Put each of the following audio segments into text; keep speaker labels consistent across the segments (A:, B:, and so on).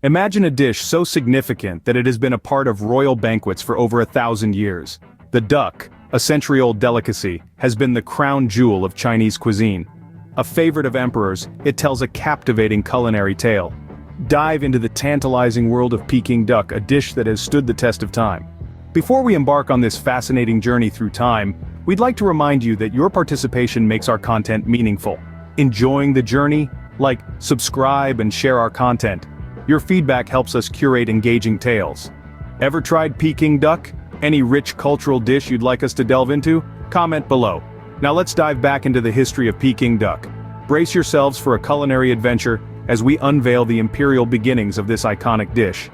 A: Imagine a dish so significant that it has been a part of royal banquets for over 1,000 years. The duck, a century-old delicacy, has been the crown jewel of Chinese cuisine. A favorite of emperors, it tells a captivating culinary tale. Dive into the tantalizing world of Peking duck, a dish that has stood the test of time. Before we embark on this fascinating journey through time, we'd like to remind you that your participation makes our content meaningful. Enjoying the journey? Like, subscribe and share our content. Your feedback helps us curate engaging tales. Ever tried Peking duck? Any rich cultural dish you'd like us to delve into? Comment below. Now let's dive back into the history of Peking duck. Brace yourselves for a culinary adventure as we unveil the imperial beginnings of this iconic dish.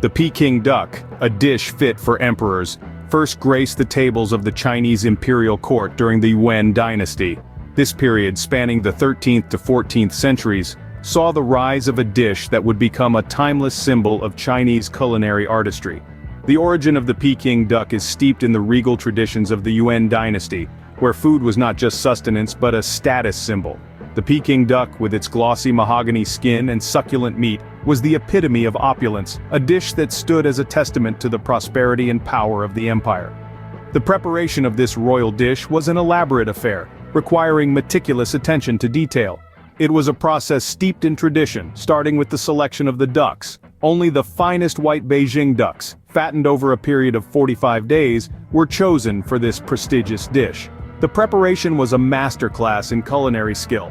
A: The Peking duck, a dish fit for emperors, first graced the tables of the Chinese imperial court during the Yuan dynasty. This period, spanning the 13th to 14th centuries, saw the rise of a dish that would become a timeless symbol of Chinese culinary artistry. The origin of the Peking duck is steeped in the regal traditions of the Yuan dynasty, where food was not just sustenance but a status symbol. The Peking duck, with its glossy mahogany skin and succulent meat, was the epitome of opulence, a dish that stood as a testament to the prosperity and power of the empire. The preparation of this royal dish was an elaborate affair, requiring meticulous attention to detail. It was a process steeped in tradition, starting with the selection of the ducks. Only the finest white Beijing ducks, fattened over a period of 45 days, were chosen for this prestigious dish. The preparation was a masterclass in culinary skill.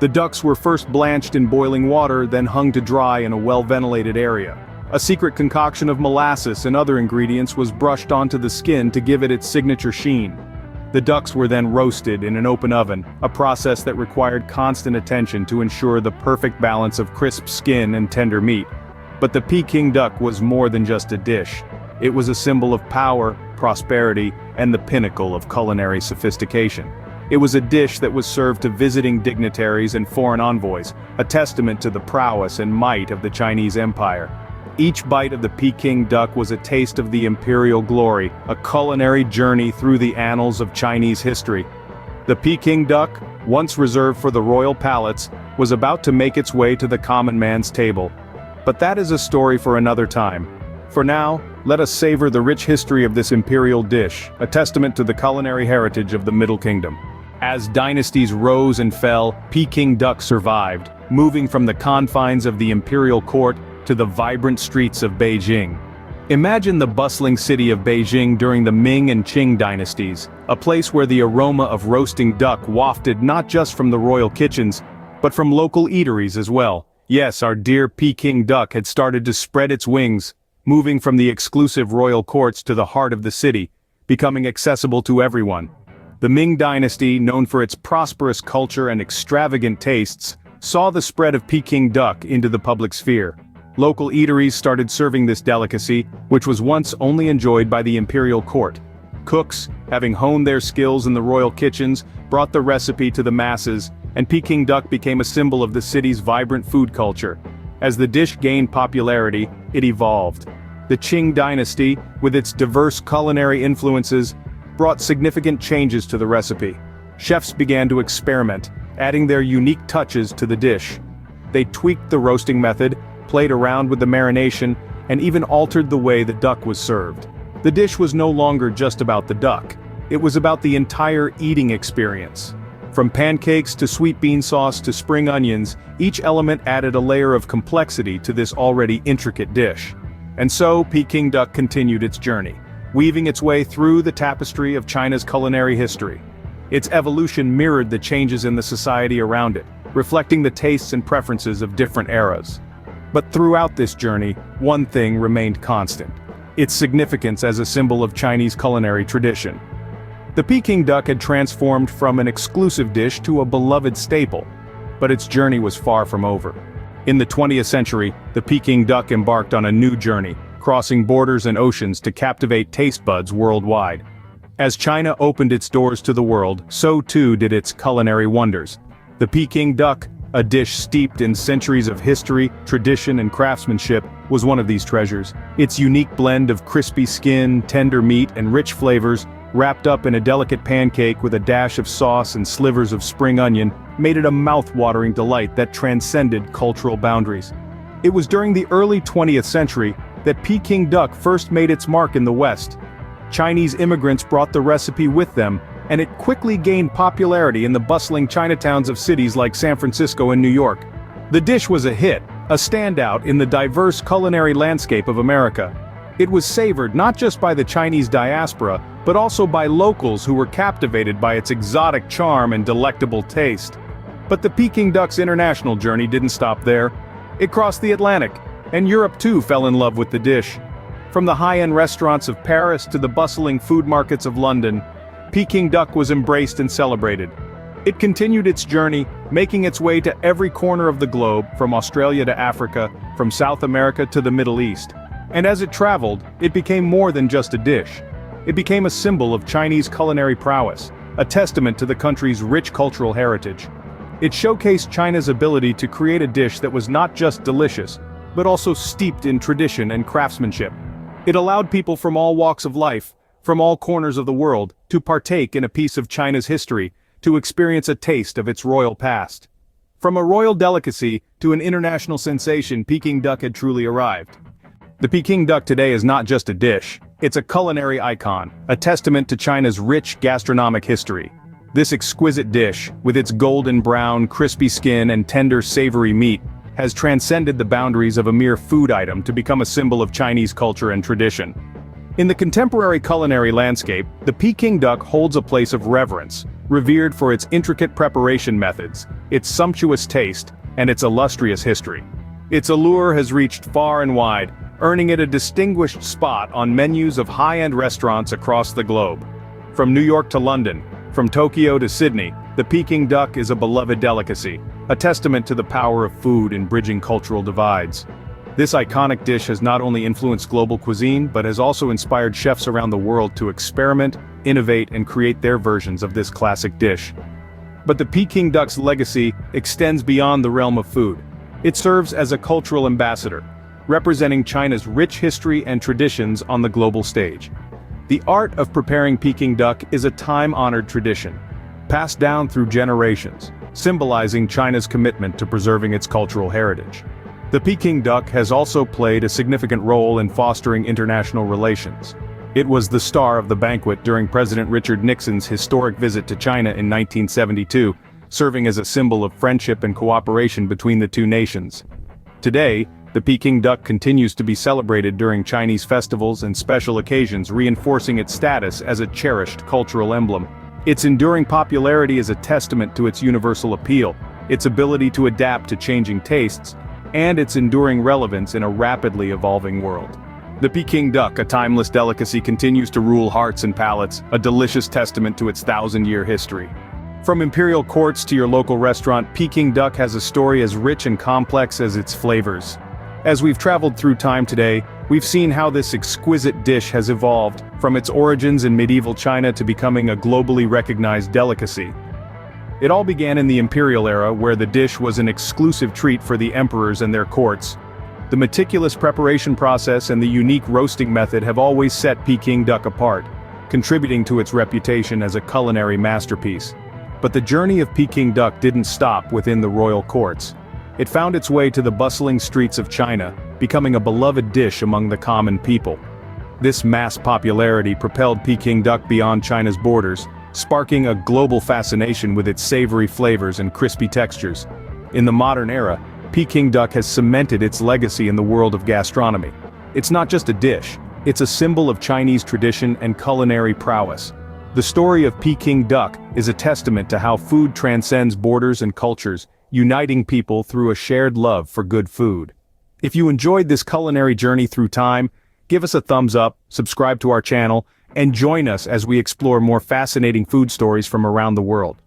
A: The ducks were first blanched in boiling water, then hung to dry in a well-ventilated area. A secret concoction of molasses and other ingredients was brushed onto the skin to give it its signature sheen. The ducks were then roasted in an open oven, a process that required constant attention to ensure the perfect balance of crisp skin and tender meat. But the Peking duck was more than just a dish. It was a symbol of power, prosperity, and the pinnacle of culinary sophistication. It was a dish that was served to visiting dignitaries and foreign envoys, a testament to the prowess and might of the Chinese Empire. Each bite of the Peking duck was a taste of the imperial glory, a culinary journey through the annals of Chinese history. The Peking duck, once reserved for the royal palates, was about to make its way to the common man's table. But that is a story for another time. For now, let us savor the rich history of this imperial dish, a testament to the culinary heritage of the Middle Kingdom. As dynasties rose and fell, Peking duck survived, moving from the confines of the imperial court to the vibrant streets of Beijing. Imagine the bustling city of Beijing during the Ming and Ching dynasties, a place where the aroma of roasting duck wafted not just from the royal kitchens, but from local eateries as well. Yes, our dear Peking duck had started to spread its wings, moving from the exclusive royal courts to the heart of the city, becoming accessible to everyone. The Ming Dynasty, known for its prosperous culture and extravagant tastes, saw the spread of Peking duck into the public sphere. Local eateries started serving this delicacy, which was once only enjoyed by the imperial court. Cooks, having honed their skills in the royal kitchens, brought the recipe to the masses, and Peking duck became a symbol of the city's vibrant food culture. As the dish gained popularity, it evolved. The Qing dynasty, with its diverse culinary influences, brought significant changes to the recipe. Chefs began to experiment, adding their unique touches to the dish. They tweaked the roasting method, played around with the marination, and even altered the way the duck was served. The dish was no longer just about the duck. It was about the entire eating experience. From pancakes to sweet bean sauce to spring onions, each element added a layer of complexity to this already intricate dish. And so, Peking duck continued its journey, weaving its way through the tapestry of China's culinary history. Its evolution mirrored the changes in the society around it, reflecting the tastes and preferences of different eras. But throughout this journey, one thing remained constant: its significance as a symbol of Chinese culinary tradition. The Peking duck had transformed from an exclusive dish to a beloved staple, but its journey was far from over. In the 20th century, the Peking duck embarked on a new journey, crossing borders and oceans to captivate taste buds worldwide. As China opened its doors to the world, so too did its culinary wonders. The Peking duck, a dish steeped in centuries of history, tradition, and craftsmanship, was one of these treasures. Its unique blend of crispy skin, tender meat, and rich flavors, wrapped up in a delicate pancake with a dash of sauce and slivers of spring onion, made it a mouth-watering delight that transcended cultural boundaries. It was during the early 20th century that Peking duck first made its mark in the West. Chinese immigrants brought the recipe with them, and it quickly gained popularity in the bustling Chinatowns of cities like San Francisco and New York. The dish was a hit, a standout in the diverse culinary landscape of America. It was savored not just by the Chinese diaspora, but also by locals who were captivated by its exotic charm and delectable taste. But the Peking duck's international journey didn't stop there. It crossed the Atlantic, and Europe too fell in love with the dish. From the high-end restaurants of Paris to the bustling food markets of London, Peking duck was embraced and celebrated. It continued its journey, making its way to every corner of the globe, from Australia to Africa, from South America to the Middle East. And as it traveled, it became more than just a dish. It became a symbol of Chinese culinary prowess, a testament to the country's rich cultural heritage. It showcased China's ability to create a dish that was not just delicious, but also steeped in tradition and craftsmanship. It allowed people from all walks of life, from all corners of the world, to partake in a piece of China's history, to experience a taste of its royal past. From a royal delicacy to an international sensation, Peking duck had truly arrived. The Peking duck today is not just a dish, it's a culinary icon, a testament to China's rich gastronomic history. This exquisite dish, with its golden brown, crispy skin and tender, savory meat, has transcended the boundaries of a mere food item to become a symbol of Chinese culture and tradition. In the contemporary culinary landscape, the Peking duck holds a place of reverence, revered for its intricate preparation methods, its sumptuous taste, and its illustrious history. Its allure has reached far and wide, earning it a distinguished spot on menus of high-end restaurants across the globe. From New York to London, from Tokyo to Sydney, the Peking duck is a beloved delicacy, a testament to the power of food in bridging cultural divides. This iconic dish has not only influenced global cuisine, but has also inspired chefs around the world to experiment, innovate, and create their versions of this classic dish. But the Peking duck's legacy extends beyond the realm of food. It serves as a cultural ambassador, representing China's rich history and traditions on the global stage. The art of preparing Peking duck is a time-honored tradition, passed down through generations, symbolizing China's commitment to preserving its cultural heritage. The Peking duck has also played a significant role in fostering international relations. It was the star of the banquet during President Richard Nixon's historic visit to China in 1972, serving as a symbol of friendship and cooperation between the two nations. Today, the Peking duck continues to be celebrated during Chinese festivals and special occasions, reinforcing its status as a cherished cultural emblem. Its enduring popularity is a testament to its universal appeal, its ability to adapt to changing tastes, and its enduring relevance in a rapidly evolving world. The Peking duck, a timeless delicacy, continues to rule hearts and palates, a delicious testament to its thousand-year history. From imperial courts to your local restaurant, Peking duck has a story as rich and complex as its flavors. As we've traveled through time today, we've seen how this exquisite dish has evolved, from its origins in medieval China to becoming a globally recognized delicacy. It all began in the imperial era, where the dish was an exclusive treat for the emperors and their courts. The meticulous preparation process and the unique roasting method have always set Peking duck apart, contributing to its reputation as a culinary masterpiece. But the journey of Peking duck didn't stop within the royal courts. It found its way to the bustling streets of China, becoming a beloved dish among the common people. This mass popularity propelled Peking duck beyond China's borders, sparking a global fascination with its savory flavors and crispy textures. In the modern era, Peking duck has cemented its legacy in the world of gastronomy. It's not just a dish, it's a symbol of Chinese tradition and culinary prowess. The story of Peking duck is a testament to how food transcends borders and cultures, uniting people through a shared love for good food. If you enjoyed this culinary journey through time, give us a thumbs up, subscribe to our channel, and join us as we explore more fascinating food stories from around the world.